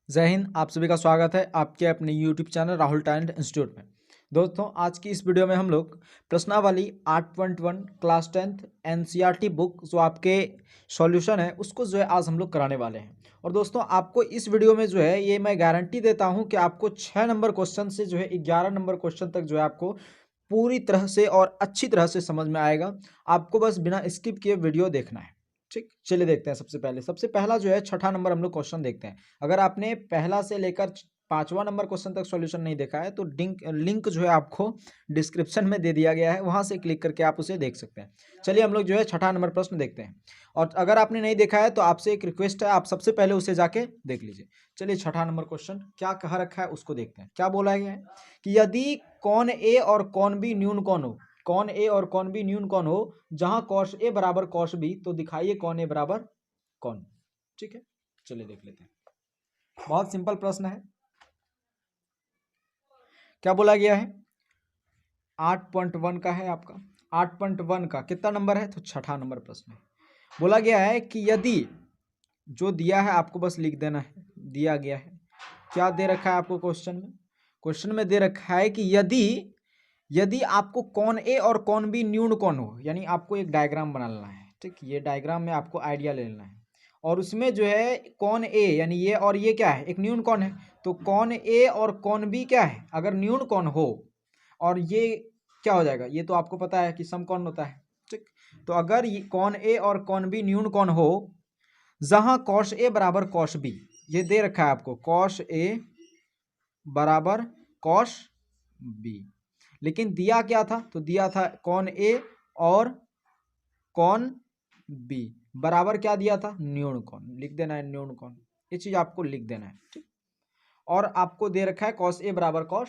जय हिंद। आप सभी का स्वागत है आपके अपने YouTube channel Rahul talent institute में। दोस्तों, आज की इस वीडियो में हम लोग प्रश्नावली 8.1 क्लास 10th NCERT बुक जो आपके सॉल्यूशन है उसको जो है आज हम लोग कराने वाले हैं। और दोस्तों, आपको इस वीडियो में जो है ये मैं गारंटी देता हूं कि आपको 6 नंबर क्वेश्चन से जो है 11 नंबर क्वेश्चन तक जो है आपको पूरी तरह से और अच्छी तरह से समझ में आएगा। आपको बस बिना स्किप किए वीडियो देखना है। ठीक, चलिए देखते हैं। सबसे पहला जो है छठा नंबर हम लोग क्वेश्चन देखते हैं। अगर आपने पहला से लेकर पांचवा नंबर क्वेश्चन तक सॉल्यूशन नहीं देखा है तो लिंक जो है आपको डिस्क्रिप्शन में दे दिया गया है, वहां से क्लिक करके आप उसे देख सकते हैं। चलिए हम लोग जो है छठा नंबर प्रश्न देखते हैं। और अगर आपने नहीं देखा है तो आपसे एक रिक्वेस्ट है, आप सबसे पहले उसे जाके देख लीजिए। चलिए छठा नंबर क्वेश्चन क्या कहा रखा है उसको देखते हैं। क्या बोला गया है कि यदि कौन ए और कौन बी न्यून कौन हो, कौन ए और कौन बी न्यून कौन हो जहां कॉस ए बराबर कॉस बी, तो दिखाइए कौन ए बराबर कौन। ठीक है, चलिए देख लेते हैं। बहुत सिंपल प्रश्न है। क्या बोला गया है? 8.1 का है आपका। 8.1 का कितना नंबर है? तो छठा नंबर प्रश्न है। बोला गया है कि यदि, जो दिया है आपको बस लिख देना है, दिया गया है। क्या दे रखा है आपको क्वेश्चन में? क्वेश्चन में दे रखा है कि यदि यदि आपको कौन ए और कौन बी न्यून कौन हो, यानी आपको एक डायग्राम बना लेना है। ठीक, ये डायग्राम में आपको आइडिया ले लेना है। और उसमें जो है कौन ए यानी ये और ये क्या है, एक न्यून कौन है। तो कौन ए और कौन बी क्या है, अगर न्यून कौन हो और ये क्या हो जाएगा, ये तो आपको पता है कि सम कौन होता है। ठीक, तो अगर ये कौन ए और कौन बी न्यून कौन हो जहां कॉस ए बराबर कॉस बी, ये दे रखा है आपको कॉस ए बराबर कॉस बी। लेकिन दिया क्या था? तो दिया था कौन ए और कौन बी बराबर क्या दिया था? न्यून कौन। लिख देना है न्यून कौन, ये चीज आपको लिख देना है। ठीक, और आपको दे रखा है कॉस ए बराबर कॉस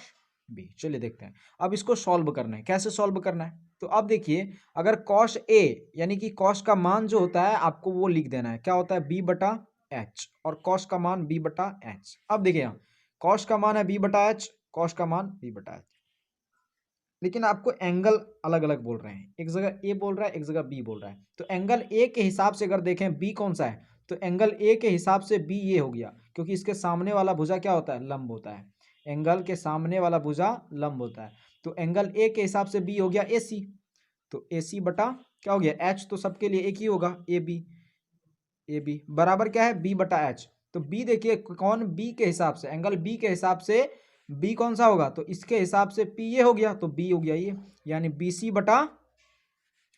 बी। चलिए देखते हैं अब इसको सॉल्व करना है। कैसे सॉल्व करना है? तो अब देखिए, अगर कॉस ए यानी कि कॉस का मान जो होता है आपको वो लिख देना है। क्या होता है? बी बटा एच, और कॉस का मान बी बटा एच। अब देखिए यहाँ कॉस का मान है बी बटा एच, कॉस का मान बी बटा एच, लेकिन आपको एंगल अलग अलग बोल रहे हैं। एक जगह ए बोल रहा है, एक जगह बी बोल रहा है। तो एंगल ए के हिसाब से अगर देखें बी कौन सा है, तो एंगल ए के हिसाब से बी ये हो गया, क्योंकि इसके सामने वाला भुजा क्या होता है? लंब होता है। एंगल के सामने वाला भुजा लंब होता है। तो एंगल ए के हिसाब से बी हो गया ए सी। तो ए सी बटा क्या हो गया? एच तो सबके लिए एक ही होगा, ए बी। ए बी बराबर क्या है? बी बटा एच। तो बी देखिए कौन बी के हिसाब से, एंगल बी के हिसाब से बी कौन सा होगा? तो इसके हिसाब से पी ये हो गया, तो बी हो गया ये, यानी बी सी बटा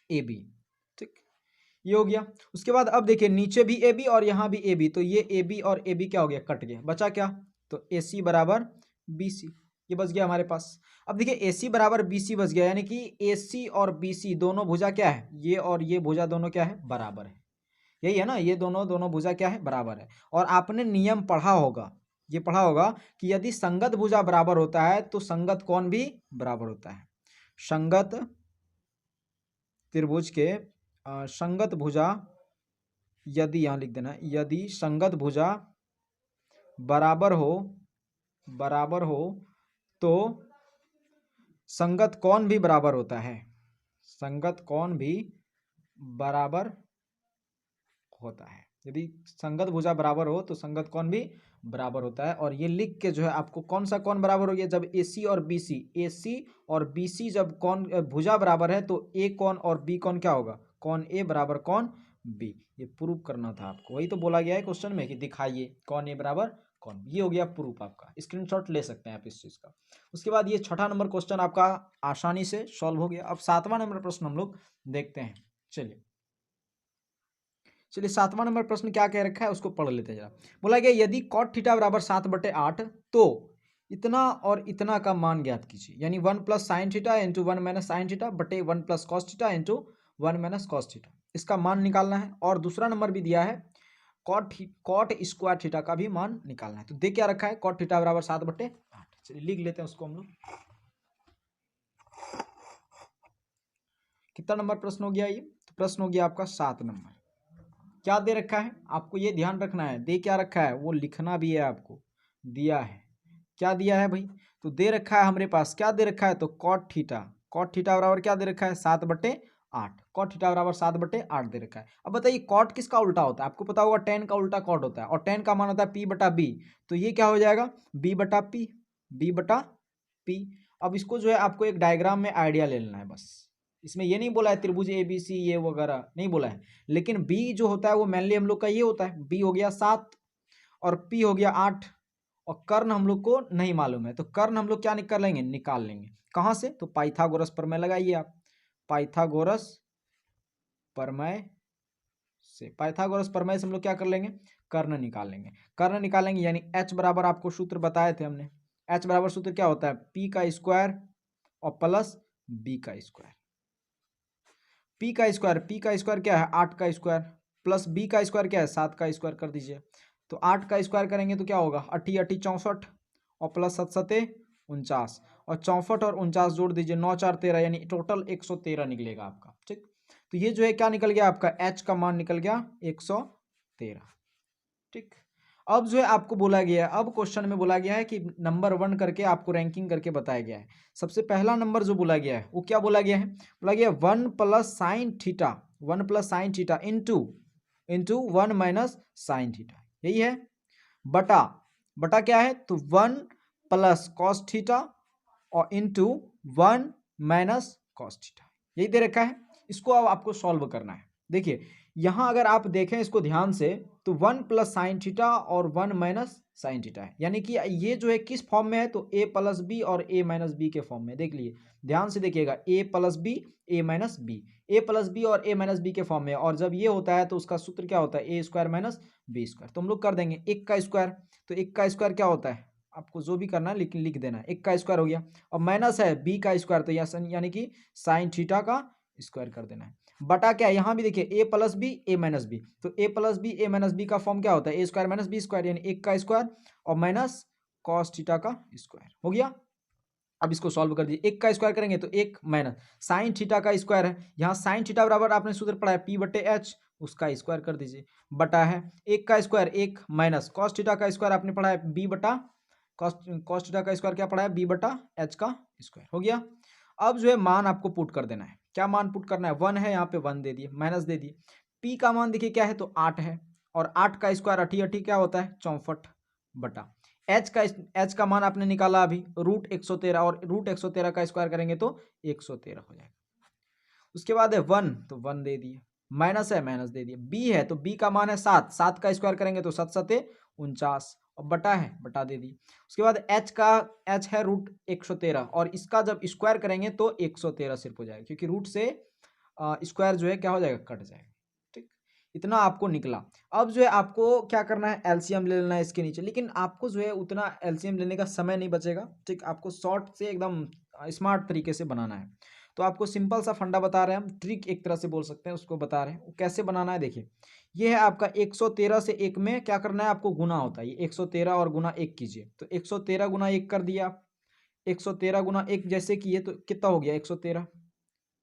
ए बी। ठीक, ये हो गया। उसके बाद अब देखिए नीचे भी ए बी और यहाँ भी ए बी, तो ये ए बी और ए बी क्या हो गया? कट गया। बचा क्या? तो ए सी बराबर बी सी, ये बच गया हमारे पास। अब देखिए ए सी बराबर बी सी बच गया, यानी कि ए सी और बी सी दोनों भुजा क्या है? ये और ये भुजा दोनों क्या है? बराबर है। यही है ना, ये दोनों दोनों भुजा क्या है? बराबर है। और आपने नियम पढ़ा होगा, ये पढ़ा होगा कि यदि संगत भुजा बराबर होता है तो संगत कोण भी बराबर होता है। संगत त्रिभुज के संगत भुजा, यदि यहां लिख देना, यदि संगत भुजा बराबर हो, बराबर हो तो संगत कोण भी बराबर होता है। संगत कोण भी बराबर होता है। यदि संगत भुजा बराबर हो तो संगत कोण भी बराबर होता है। और ये लिख के जो है आपको कौन सा कोण बराबर हो गया? जब AC और BC, AC और BC जब कोण भुजा बराबर है तो ए कोण और बी कोण क्या होगा? कोण ए बराबर कोण बी। ये प्रूव करना था आपको, वही तो बोला गया है क्वेश्चन में कि दिखाइए कोण ए बराबर कोण बी। ये हो गया प्रूफ आपका, स्क्रीनशॉट ले सकते हैं आप इस चीज का। उसके बाद ये छठा नंबर क्वेश्चन आपका आसानी से सॉल्व हो गया। अब सातवां नंबर प्रश्न हम लोग देखते हैं। चलिए सातवां नंबर प्रश्न क्या कह रखा है उसको पढ़ लेते हैं जरा। बोला गया यदि कॉट थीटा बराबर 7/8 तो इतना और इतना का मान ज्ञात कीजिए, यानी 1 plus sine theta into 1 minus sine theta बटे 1 plus cos theta into 1 minus cos theta, इसका मान निकालना है। और दूसरा नंबर भी दिया है कॉट स्क्वायर थीटा का भी मान निकालना है। तो दे क्या रखा है? कॉट थीटा बराबर 7/8। चलिए लिख लेते हैं उसको हम लोग। कितना नंबर प्रश्न हो गया ये? तो प्रश्न हो गया आपका 7 नंबर। क्या दे रखा है आपको ये ध्यान रखना है। दे क्या रखा है वो लिखना भी है आपको। दिया है, क्या दिया है भाई? तो दे रखा है हमारे पास, क्या दे रखा है? तो कॉट थीटा, कॉट थीटा बराबर क्या दे रखा है? 7/8। 8, कॉट थीटा बराबर 7/8 दे रखा है। अब बताइए कॉट किसका उल्टा होता है, आपको पता होगा tan का उल्टा कॉट होता है, और tan का मान होता है P/B, तो ये क्या हो जाएगा B/P, B/P। अब इसको जो है आपको एक डायग्राम में आइडिया ले लेना है बस, इसमें ये नहीं बोला है त्रिभुज ABC ये वगैरह नहीं बोला है, लेकिन B जो होता है वो मेनली हम लोग का ये होता है, B हो गया 7 और P हो गया 8, और कर्ण हम लोग को नहीं मालूम है, तो कर्ण हम लोग क्या निकाल लेंगे, निकाल लेंगे कहाँ से, तो पाइथागोरस प्रमेय लगाइए आप, पाइथागोरस प्रमेय से, पाइथागोरस प्रमेय से हम लोग क्या कर लेंगे, कर्ण निकाल लेंगे, कर्ण निकालेंगे यानी H बराबर आपको सूत्र बताए थे हमने, H बराबर सूत्र क्या होता है P का स्क्वायर और प्लस B का स्क्वायर, P का स्क्वायर क्या है 8 का स्क्वायर, प्लस B का स्क्वायर क्या है 7 का स्क्वायर कर दीजिए, तो 8 का स्क्वायर करेंगे तो क्या होगा 8 8 64 और प्लस 7 7 49, और 64 और 49 जोड़ दीजिए 9 4 13 यानी टोटल 113 निकलेगा आपका, ठीक। तो ये जो है क्या निकल गया आपका H का मान निकल गया 113, ठीक। अब जो है आपको बोला गया है, अब क्वेश्चन में बोला गया है कि नंबर 1 करके आपको रैंकिंग करके बताया गया है। सबसे पहला नंबर जो बोला गया है वो क्या बोला गया है, बोला गया 1 + sin theta, 1 + sin theta into 1 - sin theta, यही है, बटा क्या है तो 1 + cos थीटा और इंटू 1 - cos थीटा, यही दे रखा है। इसको अब आपको सॉल्व करना है। देखिए यहां अगर आप देखें इसको ध्यान से तो 1 + sin थीटा और 1 - sin थीटा है, यानी कि ये जो है किस फॉर्म में है तो a + b और a - b के फॉर्म में, देख लिए ध्यान से देखिएगा a + b a - b, a + b और a - b के फॉर्म में, और जब ये होता है तो उसका सूत्र क्या होता है a² - b², तो हम लोग कर देंगे 1 का स्क्वायर, तो 1 का स्क्वायर क्या होता है आपको जो भी करना है लेकिन लिख देना है, 1 का स्क्वायर हो गया, और माइनस है b का स्क्वायर, तो यानी कि sin थीटा का स्क्वायर कर देना है, बटा क्या है यहाँ भी देखिए a + b a - b, तो a + b a - b का फॉर्म क्या होता है a² - b² यानी 1 का स्क्वायर और माइनस cos थीटा का स्क्वायर हो गया। अब इसको सॉल्व कर दीजिए, 1 का स्क्वायर करेंगे तो 1 माइनस साइन थीटा का स्क्वायर है, यहाँ साइन थीटा बराबर आपने सूत्र पढ़ा है P/H, उसका स्क्वायर कर दीजिए, बटा है 1 का स्क्वायर 1 माइनस cos थीटा का स्क्वायर आपने पढ़ा है cos थीटा का स्क्वायर क्या पढ़ा है B/H का स्क्वायर हो गया। अब जो है मान आपको पुट कर देना है, क्या मान पुट करना है 1 है यहाँ पे 1 दे दिए, माइनस दे दिए, P का मान देखिए क्या है तो 8 है, और 8 का स्क्वायर 8 8 क्या होता है 64 बटा H का मान आपने निकाला अभी √113, और √113 का स्क्वायर करेंगे तो 113 हो जाएगा। उसके बाद है 1 तो 1 दे दिए, माइनस है माइनस दे दिए, B है तो B का मान है 7, 7 का स्क्वायर करेंगे तो 7 7 49, और बटा है बटा दे दी। उसके बाद H है √113, और इसका जब स्क्वायर करेंगे तो 113 सिर्फ हो जाएगा, क्योंकि रूट से स्क्वायर जो है क्या हो जाएगा कट जाएगा, ठीक। इतना आपको निकला। अब जो है आपको क्या करना है एलसीएम ले लेना है इसके नीचे, लेकिन आपको जो है उतना एलसीएम लेने का समय नहीं बचेगा, ठीक। आपको शॉर्ट से एकदम स्मार्ट तरीके से बनाना है, तो आपको सिंपल सा फंडा बता रहे हैं हम, ट्रिक एक तरह से बोल सकते हैं, उसको बता रहे हैं वो कैसे बनाना है। देखिए ये है आपका 113 से 1 में क्या करना है आपको गुना होता है, ये 113 और गुना 1 कीजिए, तो 113 गुना 1 कर दिया आप, 113 गुना 1 जैसे किए तो कितना हो गया 113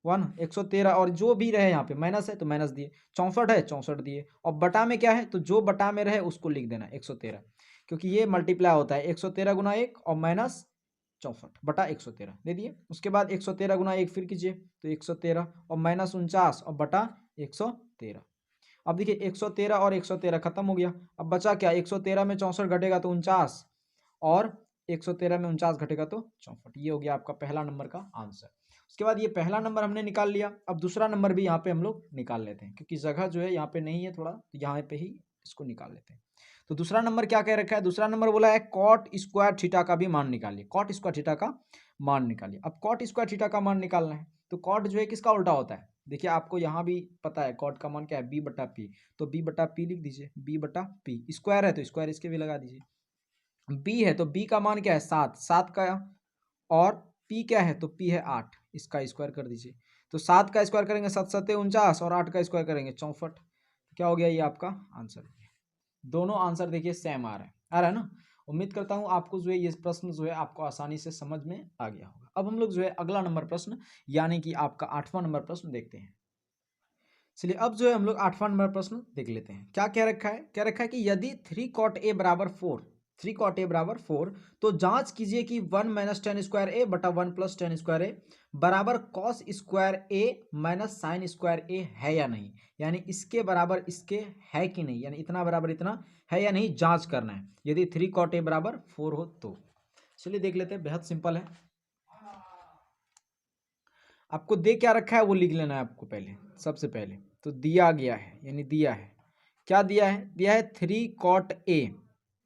113, और जो भी रहे यहाँ पे माइनस है तो माइनस दिए, 64 है 64 दिए, और बटा में क्या है तो जो बटा में रहे उसको लिख देना 113, क्योंकि ये मल्टीप्लाई होता है 113 गुना 1 और माइनस 64 बटा 113 दे दिए। उसके बाद 113 गुना 1 फिर कीजिए तो 113 और माइनस 49 और बटा 113। अब देखिए 113 और 113 खत्म हो गया, अब बचा क्या 113 में 64 घटेगा तो 49, और 113 में 49 घटेगा तो 64, ये हो गया आपका पहला नंबर का आंसर। उसके बाद ये पहला नंबर हमने निकाल लिया, अब दूसरा नंबर भी यहाँ पे हम लोग निकाल लेते हैं, क्योंकि जगह जो है यहाँ पे नहीं है थोड़ा, तो यहाँ पे ही इसको निकाल लेते हैं। तो दूसरा नंबर क्या कह रखा है, दूसरा नंबर बोला है कॉट स्क्वायर थीटा का भी मान निकालिए, कॉट स्क्वायर थीटा का मान निकालिए। अब कॉट स्क्वायर थीटा का मान निकालना है तो कॉट जो है किसका उल्टा होता है, देखिए आपको यहाँ भी पता है कॉट का मान क्या है B/P, तो B/P लिख दीजिए, B/P स्क्वायर है तो स्क्वायर इसके भी लगा दीजिए, B है तो B का मान क्या है 7, 7 का, और P क्या है तो P है 8, इसका स्क्वायर कर दीजिए, तो 7 का स्क्वायर करेंगे 7 7 49 और 8 का स्क्वायर करेंगे 64, क्या हो गया ये आपका आंसर। दोनों आंसर देखिए सेम आ रहा है ना। उम्मीद करता हूँ आपको जो है ये प्रश्न जो है आपको आसानी से समझ में आ गया होगा। अब हम लोग जो है अगला नंबर प्रश्न यानी कि आपका 8वां नंबर प्रश्न देखते हैं। चलिए अब जो है हम लोग 8वां नंबर प्रश्न देख लेते हैं। क्या कह रखा है, कह रखा है कि यदि 3 cot A = 4 3 cot a बराबर 4। तो जांच कीजिए कि 1 माइनस टेन स्क्वायर ए बटा 1 प्लस टेन स्क्वायर ए बराबर कॉस स्क्वायर ए माइनस साइन स्क्वायर ए है या नहीं, यानी इसके बराबर इसके है कि नहीं, यानी इतना बराबर इतना है या नहीं, जांच करना है। यदि 3 cot a बराबर 4 हो तो चलिए देख लेते हैं, बेहद सिंपल है। आपको दे क्या रखा है वो लिख लेना है आपको पहले, सबसे पहले तो दिया गया है, यानी दिया है, क्या दिया है, दिया है 3 cot a,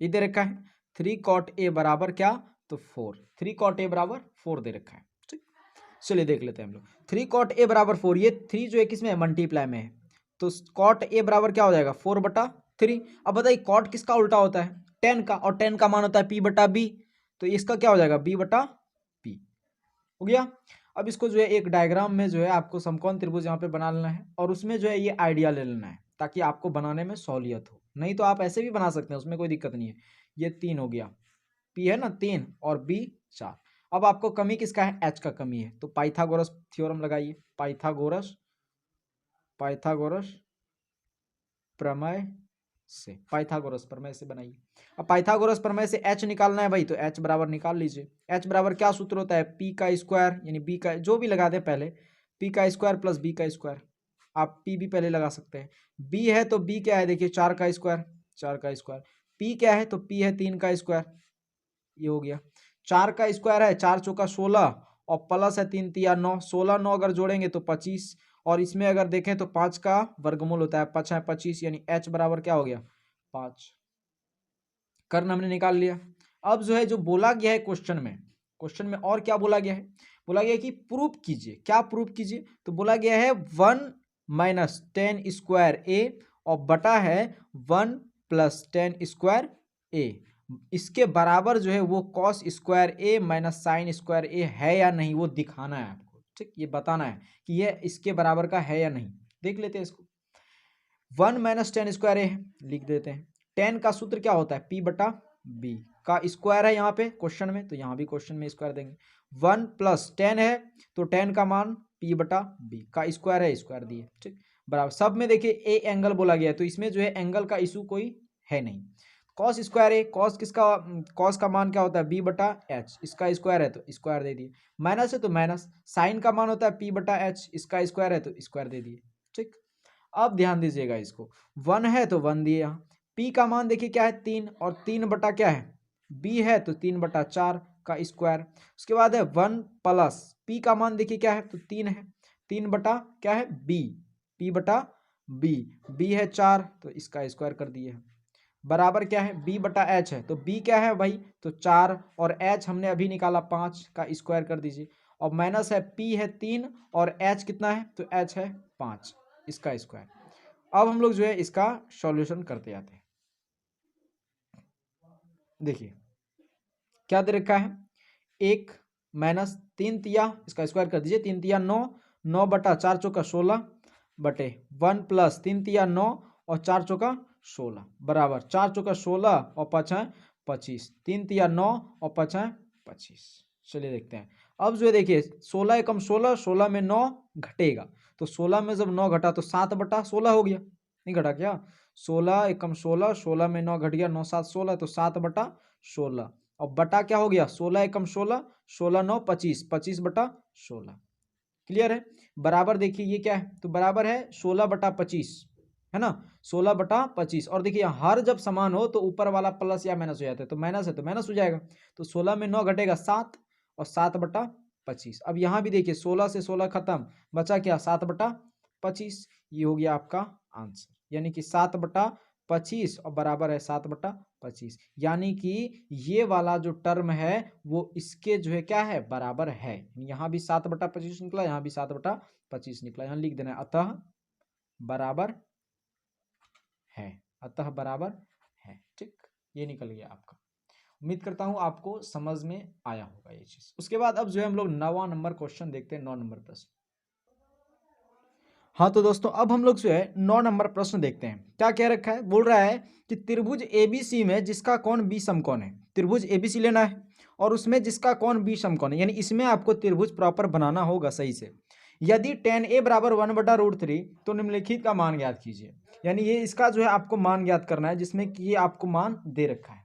ये दे रखा है 3 cot a बराबर क्या, तो 4, 3 cot a बराबर 4 दे रखा है। ठीक, चलिए देख लेते हैं हम लोग। 3 cot a बराबर 4, ये 3 जो है किसमें है, मल्टीप्लाई में है, तो cot a बराबर क्या हो जाएगा 4/3। अब बताइए cot किसका उल्टा होता है, 10 का, और 10 का मान होता है p/b, तो इसका क्या हो जाएगा b/p हो गया। अब इसको जो है एक डायग्राम में जो है आपको समकोण त्रिभुज यहाँ पे बना लेना है, और उसमें जो है ये आइडिया ले लेना है ताकि आपको बनाने में सहूलियत हो, नहीं तो आप ऐसे भी बना सकते हैं, उसमें कोई दिक्कत नहीं है। ये 3 हो गया, P है ना 3 और B 4। अब आपको कमी किसका है, H का कमी है, तो पाइथागोरस थ्योरम लगाइए, पाइथागोरस प्रमेय से, पाइथागोरस प्रमेय से बनाइए। अब पाइथागोरस प्रमेय से H निकालना है भाई, तो H बराबर निकाल लीजिए। H बराबर क्या सूत्र होता है, P का स्क्वायर, यानी B का जो भी लगा दे पहले, P का स्क्वायर प्लस B का स्क्वायर, आप P भी पहले लगा सकते हैं। B है तो B क्या है, देखिए 4 का स्क्वायर, 4 का स्क्वायर, P क्या है, तो P है 3 का स्क्वायर, ये हो गया। 4 का स्क्वायर है, 4 चौका 16 और प्लस है 3 तिया 9, 16 9 अगर जोड़ेंगे तो 25, और इसमें अगर देखें तो 5 का वर्गमूल होता है, 5 है 25, यानी H बराबर क्या हो गया 5। कर्ण हमने निकाल लिया। अब जो है जो बोला गया है क्वेश्चन में और क्या बोला गया है, बोला गया है कि प्रूफ कीजिए, क्या प्रूफ कीजिए, तो बोला गया है 1 माइनस टेन स्क्वायर ए और बटा है 1 प्लस टेन स्क्वायर ए, इसके बराबर जो है वो कॉस स्क्वायर ए माइनस साइन स्क्वायर ए है या नहीं, वो दिखाना है आपको। ठीक, ये बताना है कि ये इसके बराबर का है या नहीं। देख लेते हैं इसको, 1 माइनस टेन स्क्वायर ए लिख देते हैं। 10 का सूत्र क्या होता है, p/b का स्क्वायर है यहाँ पे क्वेश्चन में, तो यहाँ भी क्वेश्चन में स्क्वायर देंगे। 1 प्लस 10 है तो 10 का मान p/b का स्क्वायर है, स्क्वायर दिए। ठीक, बराबर सब में देखिए ए एंगल बोला गया है, तो इसमें जो है एंगल का इशू कोई है नहीं। कॉस स्क्वायर है, कॉस किसका, कॉस का मान क्या होता है b/h, इसका स्क्वायर है तो स्क्वायर दे दिए। माइनस है तो माइनस, साइन का मान होता है p/h, इसका स्क्वायर है तो स्क्वायर दे दिए। ठीक, अब ध्यान दीजिएगा, इसको 1 है तो 1 दिए, यहाँ p का मान देखिए क्या है 3, और 3 बटा क्या है b है तो 3/4 का स्क्वायर। उसके बाद है 1 प्लस p का मान देखिए क्या है, तो 3 है, 3 बटा क्या है b, p/b, b है 4 तो इसका स्क्वायर कर दिए, बराबर क्या है b/h है, तो b क्या है भाई, तो 4 और h हमने अभी निकाला 5 का स्क्वायर कर दीजिए, और माइनस है p है 3 और h कितना है, तो h है 5, इसका स्क्वायर। अब हम लोग जो है इसका सॉल्यूशन करते जाते हैं। देखिए क्या दे रखा है, 1 माइनस 3 तिया, इसका स्क्वायर कर दीजिए, 3 तिया 9, 9/4 चौका 16 बटे 1 प्लस 3 तिया 9 और 4 चौका 16 बराबर 4 चौका 16 और 5 है 25, 3 तिया 9 और 5 है 25। चलिए देखते हैं, अब जो है देखिए 16 एकम 16, 16 में 9 घटेगा, तो 16 में जब 9 घटा तो 7/16 हो गया, नहीं घटा क्या, 16 एकम 16, 16 में 9 घट गया, 9 7 16, तो 7/16, और बटा क्या हो गया 16 एकम 16, 16 9 25, 25/16। क्लियर है, बराबर देखिए ये क्या है, तो बराबर है 16/25 है ना, 16/25, और देखिए हर जब समान हो तो ऊपर वाला प्लस या माइनस हो जाता है, तो माइनस है तो माइनस हो जाएगा, तो 16 में 9 घटेगा 7 और 7/25। अब यहाँ भी देखिए 16 से 16 खत्म, बचा क्या 7/25, ये हो गया आपका आंसर, यानी कि 7/25 और बराबर है 7/25, यानी कि ये वाला जो टर्म है वो इसके जो है क्या है बराबर है, यहाँ भी 7/25 निकला, यहाँ भी 7/25 निकला, यहाँ लिख देना है अतः बराबर है, अतः बराबर है। ठीक, ये निकल गया आपका। उम्मीद करता हूं आपको समझ में आया होगा ये चीज। उसके बाद अब जो है हम लोग 9वां नंबर क्वेश्चन देखते हैं, 9 नंबर प्रश्न। हाँ तो दोस्तों अब हम लोग जो है 9 नंबर प्रश्न देखते हैं, क्या कह रखा है, बोल रहा है कि त्रिभुज एबीसी में जिसका कोण बी समकोण है, त्रिभुज एबीसी लेना है और उसमें जिसका कोण बी समकोण है, यानी इसमें आपको त्रिभुज प्रॉपर बनाना होगा सही से। यदि tan a बराबर 1/√3 तो निम्नलिखित का मान ज्ञात कीजिए, यानी ये इसका जो है आपको मान ज्ञात करना है, जिसमें कि ये आपको मान दे रखा है।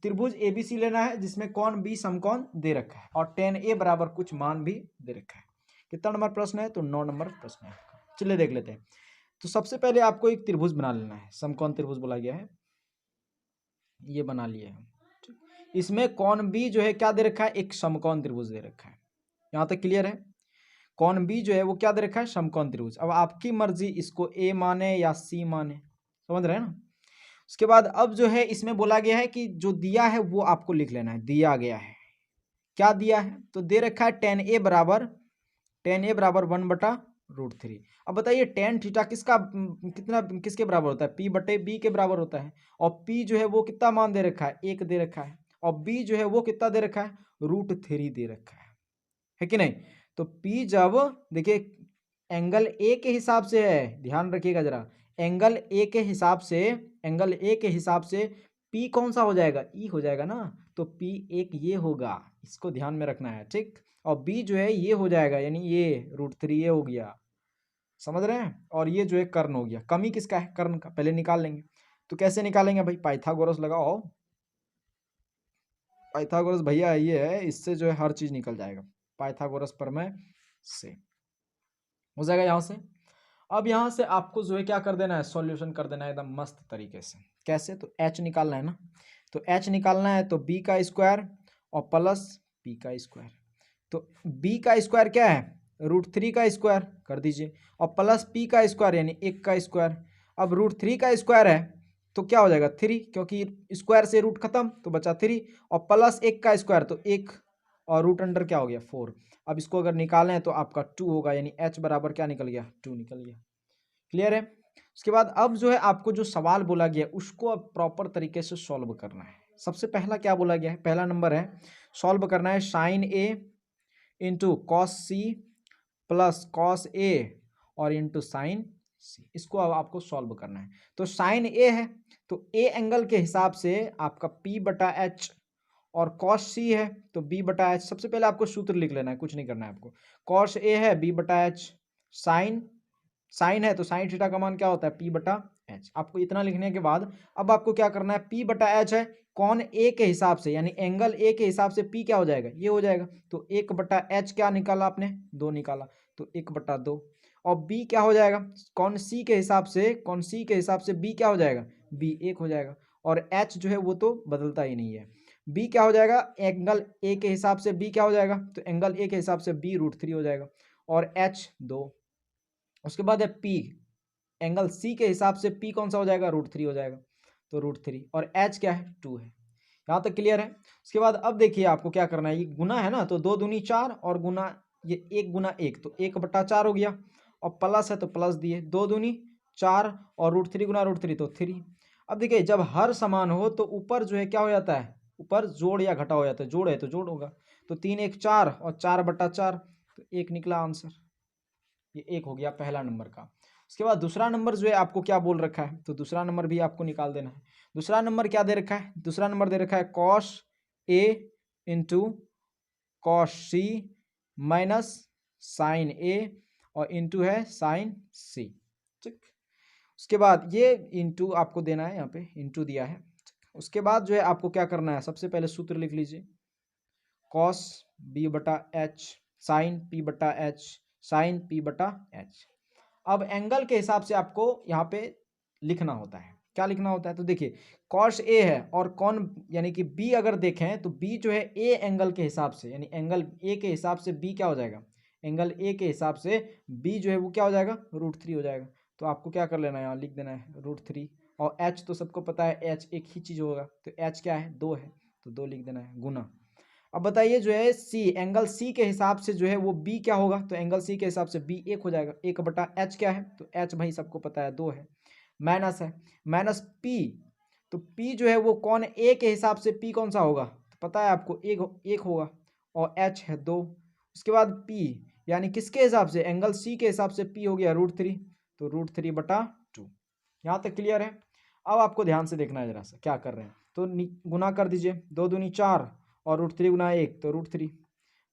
त्रिभुज एबीसी लेना है जिसमें कौन बी समकोण दे रखा है और tan A बराबर कुछ मान भी दे रखा है। कितना नंबर प्रश्न है? तो 9 नंबर प्रश्न है। चलिए देख लेते हैं। तो सबसे पहले आपको एक त्रिभुज बना लेना है, समकोण त्रिभुज बोला गया है, ये बना लिए हम। इसमें कौन बी जो है क्या दे रखा है? एक समकोण त्रिभुज दे रखा है। यहाँ तक क्लियर है? कौन बी जो है वो क्या दे रखा है? समकोण त्रिभुज। अब आपकी मर्जी इसको ए माने या सी माने, समझ रहे हैं ना। उसके बाद अब जो है इसमें बोला गया है कि जो दिया है वो आपको लिख लेना है। दिया गया है, क्या दिया है? तो दे रखा है tan A बराबर 1/√3। अब बताइए tan थीटा किसका कितना किसके बराबर होता है? P/B के बराबर होता है। और P जो है वो कितना मान दे रखा है? 1 दे रखा है। और B जो है वो कितना दे रखा है? √3 दे रखा है कि नहीं? तो P जब देखिए एंगल A के हिसाब से है, ध्यान रखिएगा जरा, एंगल A के हिसाब से P कौन सा हो जाएगा? E हो जाएगा ना। तो P एक ये होगा, इसको ध्यान में रखना है, ठीक। और B जो है ये हो जाएगा, यानी ये √3 ये हो गया, समझ रहे हैं। और ये जो है कर्ण हो गया। कमी किसका है? कर्ण का। पहले निकाल लेंगे। तो कैसे निकालेंगे भाई? पाइथागोरस लगाओ। पाइथागोरस भैया ये है, इससे जो है हर चीज निकल जाएगा। पाइथागोरस प्रमेय से हो जाएगा यहाँ से। अब यहाँ से आपको जो है क्या कर देना है? सॉल्यूशन कर देना है एकदम मस्त तरीके से। कैसे? तो h निकालना है ना। तो h निकालना है तो b का स्क्वायर और प्लस p का स्क्वायर। तो b का स्क्वायर क्या है? √3 का स्क्वायर कर दीजिए और प्लस p का स्क्वायर यानी 1 का स्क्वायर। अब √3 का स्क्वायर है तो क्या हो जाएगा? 3, क्योंकि स्क्वायर से रूट खत्म तो बचा 3, और प्लस 1 का स्क्वायर तो 1, और रूट अंडर क्या हो गया? 4। अब इसको अगर निकालें तो आपका 2 होगा, यानी h बराबर क्या निकल गया? 2 निकल गया। क्लियर है? उसके बाद अब जो है आपको जो सवाल बोला गया उसको अब प्रॉपर तरीके से सॉल्व करना है। सबसे पहला क्या बोला गया है? पहला नंबर है सॉल्व करना है sine A into cos C plus cos A और इंटू साइन C। इसको अब आपको सॉल्व करना है। तो साइन A है तो A एंगल के हिसाब से आपका P/H और कॉस C है तो B/H। सबसे पहले आपको सूत्र लिख लेना है, कुछ नहीं करना है आपको। कॉस A है B/H, साइन है तो साइन थीटा का मान क्या होता है? P/H। आपको इतना लिखने के बाद अब आपको क्या करना है? P/H है कौन A के हिसाब से, यानी एंगल A के हिसाब से P क्या हो जाएगा? ये हो जाएगा। तो 1/H क्या निकाला आपने? 2 निकाला, तो 1/2। और B क्या हो जाएगा? कौन C के हिसाब से B क्या हो जाएगा? B 1 हो जाएगा। और H जो है वो तो बदलता ही नहीं है। B क्या हो जाएगा? एंगल A के हिसाब से B क्या हो जाएगा? तो एंगल A के हिसाब से B √3 हो जाएगा। और H 2। उसके बाद है P, एंगल C के हिसाब से P कौन सा हो जाएगा? √3 हो जाएगा, तो √3। और H क्या है? 2 है। यहाँ तक क्लियर है? उसके बाद अब देखिए आपको क्या करना है, ये गुना है ना, तो 2 दूनी 4 और गुना ये 1 गुना 1 तो 1/4 हो गया, और प्लस है तो प्लस दिए, 2 दूनी 4 और √3 गुना √3 तो 3। अब देखिए जब हर समान हो तो ऊपर जो है क्या हो जाता है? ऊपर जोड़ या घटा हो जाता है। जोड़ है तो जोड़ होगा, तो 3 1 4 और 4/4 तो 1 निकला आंसर। ये 1 हो गया पहला नंबर का। उसके बाद दूसरा नंबर जो है आपको क्या बोल रखा है? तो दूसरा नंबर भी आपको निकाल देना है। दूसरा नंबर क्या दे रखा है? दूसरा नंबर दे रखा है cos A into cos C minus sine A और इंटू है साइन C, ठीक। उसके बाद ये इंटू आपको देना है, यहाँ पे इंटू दिया है। उसके बाद जो है आपको क्या करना है? सबसे पहले सूत्र लिख लीजिए, cos B/H sign P/H sign P/H। अब एंगल के हिसाब से आपको यहाँ पे लिखना होता है। क्या लिखना होता है? तो देखिए कॉस A है और कौन यानी कि B अगर देखें तो B जो है A एंगल के हिसाब से, यानी एंगल A के हिसाब से B क्या हो जाएगा? एंगल A के हिसाब से B जो है वो क्या हो जाएगा? √3 हो जाएगा। तो आपको क्या कर लेना है? यहाँ लिख देना है √3। और H तो सबको पता है, H एक ही चीज़ होगा, तो H क्या है? 2 है, तो 2 लिख देना है गुना। अब बताइए जो है C, एंगल C के हिसाब से जो है वो B क्या होगा? तो एंगल C के हिसाब से B 1 हो जाएगा। 1/H क्या है? तो H भाई सबको पता है 2 है। माइनस है, माइनस P, तो P जो है वो कौन A के हिसाब से P कौन सा होगा? तो पता है आपको 1 होगा, और H है 2। उसके बाद P यानी किसके हिसाब से? एंगल C के हिसाब से P हो गया √3, तो √3/2। यहाँ तक क्लियर है? अब आपको ध्यान से देखना है जरा सा क्या कर रहे हैं। तो गुना कर दीजिए, 2 दूनी 4 और √3 गुना 1 तो √3,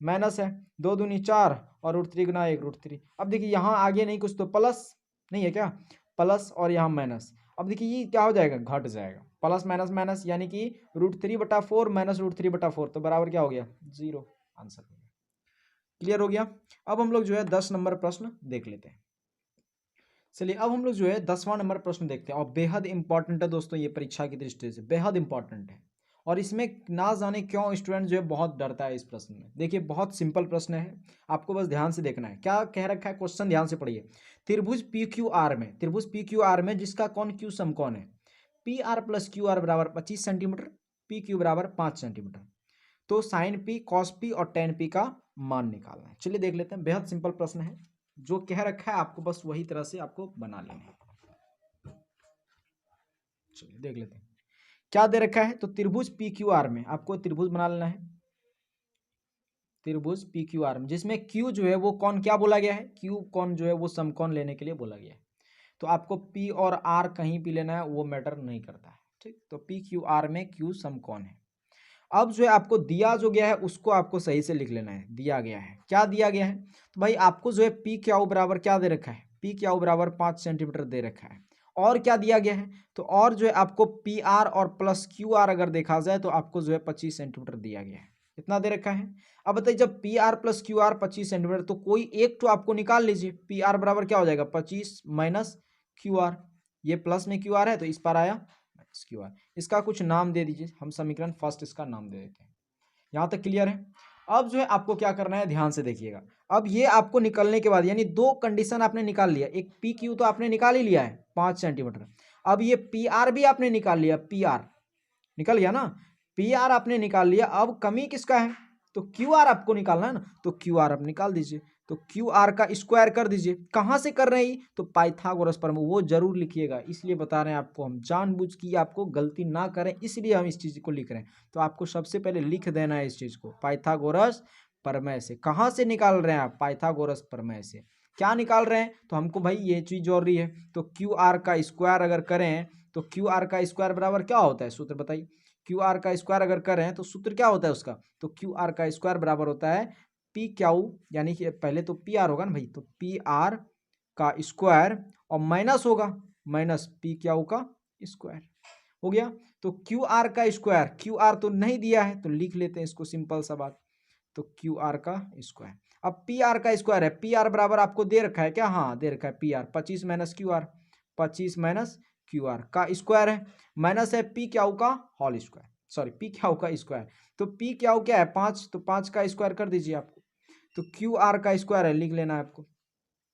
माइनस है 2 दूनी 4 और √3 गुना 1 √3। अब देखिए यहाँ आगे नहीं कुछ तो प्लस नहीं है क्या? प्लस और यहाँ माइनस। अब देखिए ये क्या हो जाएगा? घट जाएगा। प्लस माइनस माइनस यानी कि √3/4 माइनस √3/4 तो बराबर क्या हो गया 0। आंसर हो गया। क्लियर हो गया। अब हम लोग जो है 10 नंबर प्रश्न देख लेते हैं। चलिए अब हम लोग जो है 10वां नंबर प्रश्न देखते हैं और बेहद इंपॉर्टेंट है दोस्तों, ये परीक्षा की दृष्टि से बेहद इंपॉर्टेंट है और इसमें ना जाने क्यों स्टूडेंट जो है बहुत डरता है इस प्रश्न में। देखिए बहुत सिंपल प्रश्न है, आपको बस ध्यान से देखना है क्या कह रखा है क्वेश्चन, ध्यान से पढ़िए। त्रिभुज पी क्यू आर में जिसका कौन क्यू समकोण है, P are plus Q R बराबर 25 सेंटीमीटर, पी क्यू बराबर 5 सेंटीमीटर, तो साइन पी कॉस पी और टेन पी का मान निकालना है। चलिए देख लेते हैं, बेहद सिंपल प्रश्न है, जो कह रखा है आपको बस वही तरह से आपको बना लेना है। चलिए देख लेते हैं क्या दे रखा है। तो त्रिभुज पी क्यू आर में आपको त्रिभुज बना लेना है, त्रिभुज पी क्यू आर में जिसमें क्यू जो है वो कौन क्या बोला गया है, क्यू कौन जो है वो समकोण लेने के लिए बोला गया है। तो आपको पी और आर कहीं भी लेना है वो मैटर नहीं करता है, ठीक। तो पी क्यू आर में क्यू समकोण है। अब जो है आपको दिया जो गया है उसको आपको सही से लिख लेना है। दिया गया है, क्या दिया गया है, तो भाई आपको जो है पी क्यू बराबर क्या दे रखा है, पी क्यू बराबर 5 सेंटीमीटर दे रखा है। और क्या दिया गया है, तो और जो है आपको पी आर और प्लस क्यू आर अगर देखा जाए तो आपको जो है 25 सेंटीमीटर दिया गया है, इतना दे रखा है। अब बताइए जब P R plus Q R 25 centimetre तो कोई एक तो आपको निकाल लीजिए। पी आर बराबर क्या हो जाएगा 25 माइनस क्यू आर, ये प्लस में क्यू आर है तो इस पर आया माइनस क्यू आर। इसका कुछ नाम दे दीजिए, हम समीकरण फर्स्ट इसका नाम दे देते हैं। यहाँ तक क्लियर है। अब जो है आपको क्या करना है, ध्यान से देखिएगा। अब ये आपको निकलने के बाद यानी दो कंडीशन आपने निकाल लिया, एक पी क्यू तो आपने निकाल ही लिया है 5 सेंटीमीटर, अब ये पी आर भी आपने निकाल लिया, पी आर निकल गया ना, पी आर आपने निकाल लिया। अब कमी किसका है, तो क्यू आर आपको निकालना है ना, तो क्यू आर आप निकाल दीजिए। तो क्यू आर का स्क्वायर कर दीजिए। कहाँ से कर रहे हैं, तो पाइथागोरस प्रमेय, वो जरूर लिखिएगा, इसलिए बता रहे हैं आपको, हम जानबूझ की आपको गलती ना करें इसलिए हम इस चीज़ को लिख रहे हैं। तो आपको सबसे पहले लिख देना है इस चीज़ को, पाइथागोरस प्रमेय से। कहाँ से निकाल रहे हैं आप, पाइथागोरस प्रमेय से। क्या निकाल रहे हैं, तो हमको भाई ये चीज़ जोड़ रही है। तो क्यू आर का स्क्वायर अगर करें तो क्यू आर का स्क्वायर बराबर क्या होता है, सूत्र बताइए। क्यू आर का स्क्वायर अगर करें तो सूत्र क्या होता है उसका, तो क्यू आर का स्क्वायर बराबर होता है पी क्यू, यानी कि पहले तो पी आर होगा ना भाई, तो पी आर का स्क्वायर और माइनस होगा माइनस पी क्यू का स्क्वायर, हो गया। तो क्यू आर का स्क्वायर, क्यू आर तो नहीं दिया है तो लिख लेते हैं इसको, सिंपल सा बात। तो क्यू आर का स्क्वायर, अब पी आर का स्क्वायर है, पी आर बराबर आपको दे रखा है क्या, हाँ दे रखा है P R 25 minus Q R, 25 minus Q R का स्क्वायर है, माइनस है पी क्यू का whole square, sorry P Q का स्क्वायर। तो पी क्यू क्या है 5, तो 5 का स्क्वायर कर दीजिए आपको। तो क्यू आर का स्क्वायर है, लिख लेना है आपको।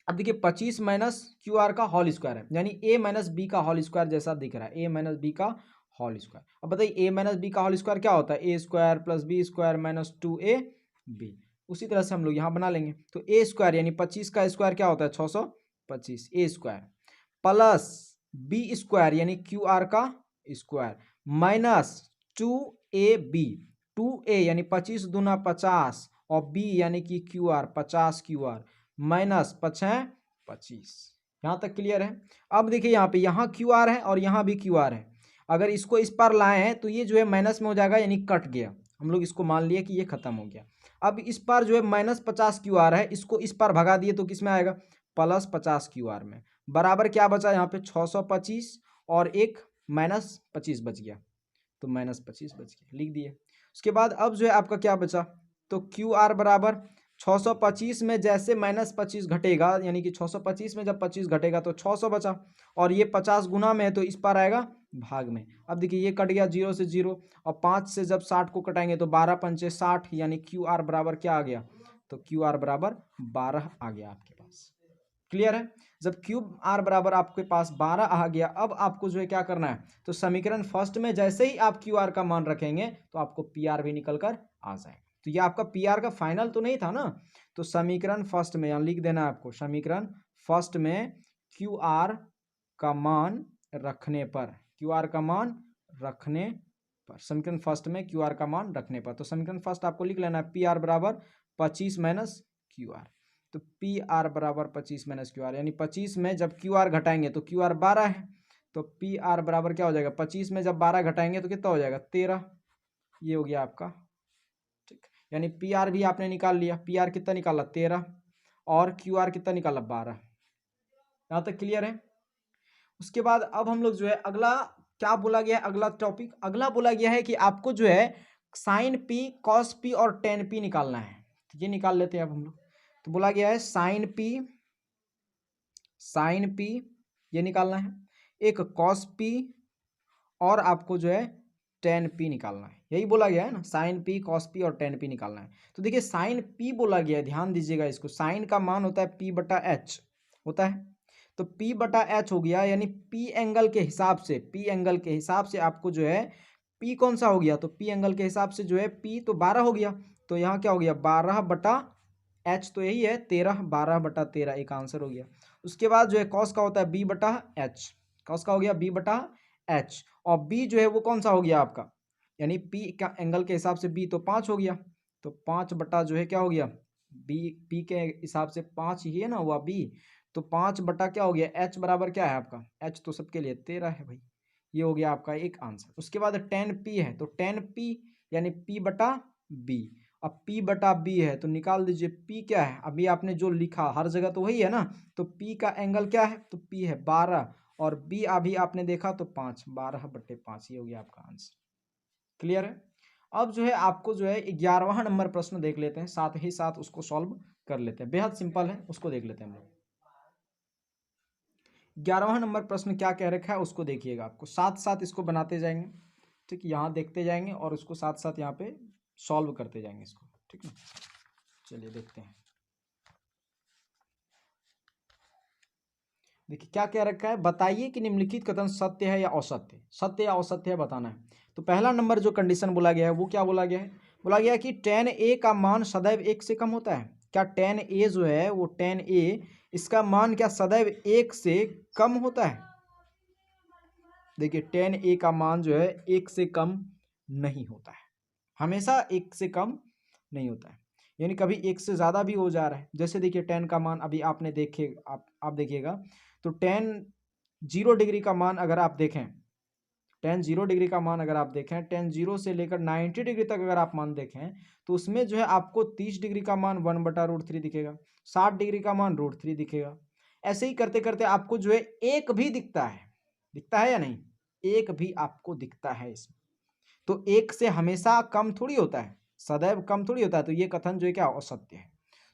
अब देखिए 25 माइनस क्यू आर का होल स्क्वायर है, यानी ए माइनस बी का होल स्क्वायर जैसा दिख रहा है, ए माइनस बी का होल स्क्वायर। अब बताइए ए माइनस बी का होल स्क्वायर क्या होता है, A square plus B square minus 2a B. उसी तरह से हम लोग यहाँ बना लेंगे। तो ए स्क्वायर यानी 25 का स्क्वायर क्या होता है 625 ए स्क्वायर, प्लस बी स्क्वायर यानी क्यू आर का स्क्वायर माइनस 2ab, 2a यानी 25 दूना 50 और b यानी कि Q R 50 Q R minus 5 25। यहाँ तक क्लियर है। अब देखिए यहाँ पे यहाँ क्यू आर है और यहाँ भी क्यू आर है, अगर इसको इस पर लाए हैं तो ये जो है माइनस में हो जाएगा यानी कट गया, हम लोग इसको मान लिए कि ये खत्म हो गया। अब इस पर जो है माइनस 50 क्यू आर है, इसको इस पर भगा दिए तो किस में आएगा, प्लस 50 क्यू आर में, बराबर क्या बचा यहाँ पे 625 और एक माइनस 25 बच गया, तो माइनस 25 बच गया, लिख दिए। उसके बाद अब जो है आपका क्या बचा, तो क्यू आर बराबर 625 में जैसे माइनस 25 घटेगा, यानी कि 625 में जब 25 घटेगा तो 600 बचा, और ये 50 गुना में है तो इस पर आएगा भाग में। अब देखिए ये कट गया 0 से 0, और 5 से जब 60 को कटाएंगे तो 12 पंचे 60, यानी क्यू आर बराबर क्या आ गया, तो क्यू आर बराबर 12 आ गया आपके पास। क्लियर है। जब क्यूब आर बराबर आपके पास 12 आ गया, अब आपको जो है क्या करना है, तो समीकरण फर्स्ट में जैसे ही आप क्यू आर का मान रखेंगे तो आपको पी आर भी निकल कर आ जाएगा। तो ये आपका पी आर का फाइनल तो नहीं था ना, तो समीकरण फर्स्ट में यहाँ लिख देना है आपको, समीकरण फर्स्ट में क्यू आर का मान रखने पर, क्यू आर का मान रखने पर, समीकरण फर्स्ट में क्यू आर का मान रखने पर, तो समीकरण फर्स्ट आपको लिख लेना है पी आर बराबर 25 माइनस क्यू आर। तो पी आर बराबर 25 माइनस क्यू आर, यानी 25 में जब क्यू आर घटाएंगे तो क्यू आर 12 है, तो पी आर बराबर क्या हो जाएगा, 25 में जब 12 घटाएंगे तो कितना हो जाएगा 13, ये हो गया आपका, ठीक। यानी पी आर भी आपने निकाल लिया, पी आर कितना निकाला 13 और क्यू आर कितना निकाला 12। यहाँ तक क्लियर है। उसके बाद अब हम लोग जो है अगला क्या बोला गया है अगला टॉपिक? अगला बोला गया है कि आपको जो है साइन पी, कॉस पी और टेन पी निकालना है। तो ये निकाल लेते हैं अब हम लोग। तो बोला गया है साइन पी ये निकालना है, एक कॉस पी और आपको जो है टेन पी निकालना है। यही बोला गया है ना, साइन पी, कॉस पी और टेन पी निकालना है। तो देखिए साइन पी बोला गया है, ध्यान दीजिएगा इसको। साइन का मान होता है पी बटा एच होता है। तो पी बटा एच हो गया, यानी पी एंगल के हिसाब से, पी एंगल के हिसाब से आपको जो है पी कौन सा हो गया, तो पी एंगल के हिसाब से जो है पी तो 12 हो गया। तो यहाँ क्या हो गया 12 बटा एच, तो यही है 13, 12 बटा 13 एक आंसर हो गया। उसके बाद जो है कॉस का होता है बी बटा एच, कॉस का हो गया बी बटा एच, और बी जो है वो कौन सा हो गया आपका, यानी पी का एंगल के हिसाब से बी तो 5 हो गया। तो 5 बटा जो है क्या हो गया बी, पी के हिसाब से 5 ही है ना हुआ बी। तो 5 बटा क्या हो गया एच बराबर क्या है आपका, एच तो सबके लिए 13 है भाई। ये हो गया आपका एक आंसर। उसके बाद 10p है, तो 10p यानी p बटा b। अब p बटा b है तो निकाल दीजिए p क्या है। अभी आपने जो लिखा हर जगह तो वही है ना, तो p का एंगल क्या है, तो p है 12 और b अभी आपने देखा तो 5, 12 बटे 5, ये हो गया आपका आंसर। क्लियर है। अब जो है आपको जो है 11वां नंबर प्रश्न देख लेते हैं, साथ ही साथ उसको सॉल्व कर लेते हैं। बेहद सिंपल है, उसको देख लेते हैं हम लोग। 11वां नंबर प्रश्न क्या कह रखा है उसको देखिएगा। आपको साथ साथ इसको बनाते जाएंगे, ठीक, यहाँ देखते जाएंगे और उसको साथ साथ यहाँ पे सॉल्व करते जाएंगे इसको, ठीक है। चलिए देखते हैं। देखिए क्या कह रखा है, बताइए कि निम्नलिखित कथन सत्य है या असत्य, सत्य या असत्य है बताना है। तो पहला नंबर जो कंडीशन बोला गया है वो क्या बोला गया है, बोला गया है कि tan a का मान सदैव 1 से कम होता है। क्या tan a जो है वो tan a इसका मान क्या सदैव 1 से कम होता है। देखिए tan a का मान जो है 1 से कम नहीं होता है, हमेशा 1 से कम नहीं होता है, यानी कभी 1 से ज़्यादा भी हो जा रहा है। जैसे देखिए tan का मान अभी आपने देखे, आप देखिएगा तो tan 0 डिग्री का मान अगर आप देखें, tan 0 डिग्री का मान अगर आप देखें, tan 0 से लेकर 90 डिग्री तक अगर आप मान देखें तो उसमें जो है आपको 30 डिग्री का मान 1/√3 दिखेगा, 60 डिग्री का मान √3 दिखेगा। ऐसे ही करते करते आपको जो है एक भी दिखता है या नहीं, एक भी आपको दिखता है इसमें। तो एक से हमेशा कम थोड़ी होता है, सदैव कम थोड़ी होता है। तो ये कथन जो है क्या असत्य है।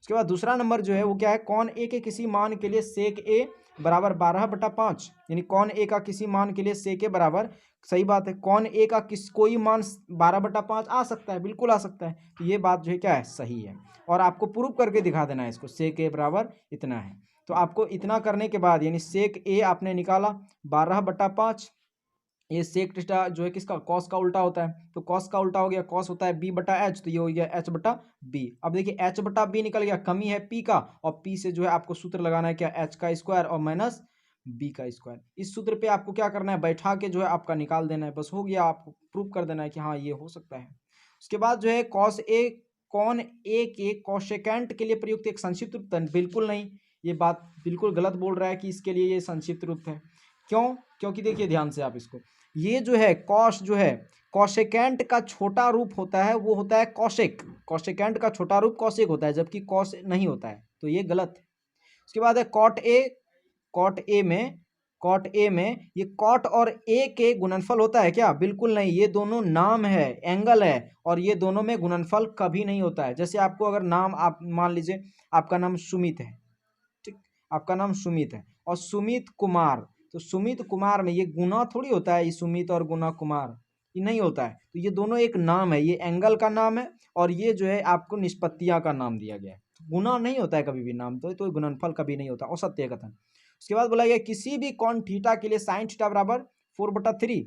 उसके बाद दूसरा नंबर जो है वो क्या है, कौन ए के किसी मान के लिए सेक ए बराबर 12/5, यानी कौन ए का किसी मान के लिए सेक ए बराबर, सही बात है, कौन ए का कोई मान 12/5 आ सकता है, बिल्कुल आ सकता है। तो ये बात जो है क्या है सही है, और आपको प्रूव करके दिखा देना है इसको, सेक ए बराबर इतना है। तो आपको इतना करने के बाद यानी सेक ए आपने निकाला 12/5, ये सेक थीटा जो है किसका, कॉस का उल्टा होता है। तो कॉस का उल्टा हो गया, कॉस होता है बी बटा एच, तो ये हो गया एच बटा बी। अब देखिए एच बटा बी निकल गया, कमी है पी का, और पी से जो है आपको सूत्र लगाना है क्या, एच का स्क्वायर और माइनस बी का स्क्वायर। इस सूत्र पे आपको क्या करना है, बैठा के जो है आपका निकाल देना है, बस हो गया। आपको प्रूव कर देना है कि हाँ ये हो सकता है। उसके बाद जो है कॉस ए, कौन ए के कॉसेकेंट के लिए प्रयुक्त एक संक्षिप्त रूप, बिल्कुल नहीं, ये बात बिल्कुल गलत बोल रहा है कि इसके लिए ये संक्षिप्त रूप है। क्यों, क्योंकि देखिए ध्यान से आप इसको, ये जो है कॉस जो है कॉसेकेंट का छोटा रूप होता है, वो होता है कॉसेक, कॉसेकेंट का छोटा रूप कॉसेक होता है, जबकि कॉस नहीं होता है, तो ये गलत है। उसके बाद है कॉट ए, कॉट ए में ये कॉट और ए के गुणनफल होता है क्या, बिल्कुल नहीं, ये दोनों नाम है, एंगल है, और ये दोनों में गुणनफल कभी नहीं होता है। जैसे आपको अगर नाम, आप मान लीजिए आपका नाम सुमित है, ठीक, आपका नाम सुमित है और सुमित कुमार, तो सुमित कुमार में ये गुना थोड़ी होता है, ये सुमित और गुना कुमार ये नहीं होता है। तो ये दोनों एक नाम है, ये एंगल का नाम है और ये जो है आपको निष्पत्तियां का नाम दिया गया है। तो गुना नहीं होता है कभी भी नाम, तो गुणनफल कभी नहीं होता, असत्य कथन। उसके बाद बोला गया किसी भी कॉन थीटा के लिए साइन थीटा बराबर 4/3।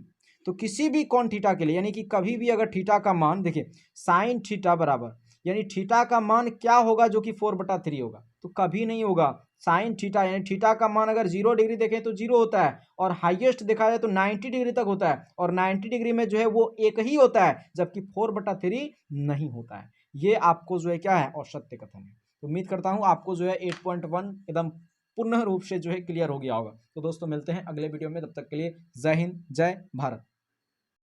तो किसी भी कॉन थीटा के लिए, यानी कि कभी भी अगर थीटा का मान, देखिए साइन थीटा बराबर, यानी थीटा का मान क्या होगा जो कि 4/3 होगा, तो कभी नहीं होगा साइन थीटा, यानी थीटा का मान अगर 0 डिग्री देखें तो 0 होता है, और हाईएस्ट देखा जाए तो 90 डिग्री तक होता है, और 90 डिग्री में जो है वो एक ही होता है, जबकि 4/3 नहीं होता है। ये आपको जो है क्या है, असत्य कथन है। तो उम्मीद करता हूं आपको जो है 8.1 एकदम पूर्ण रूप से जो है क्लियर हो गया होगा। तो दोस्तों मिलते हैं अगले वीडियो में, तब तक के लिए जय हिंद, जय भारत।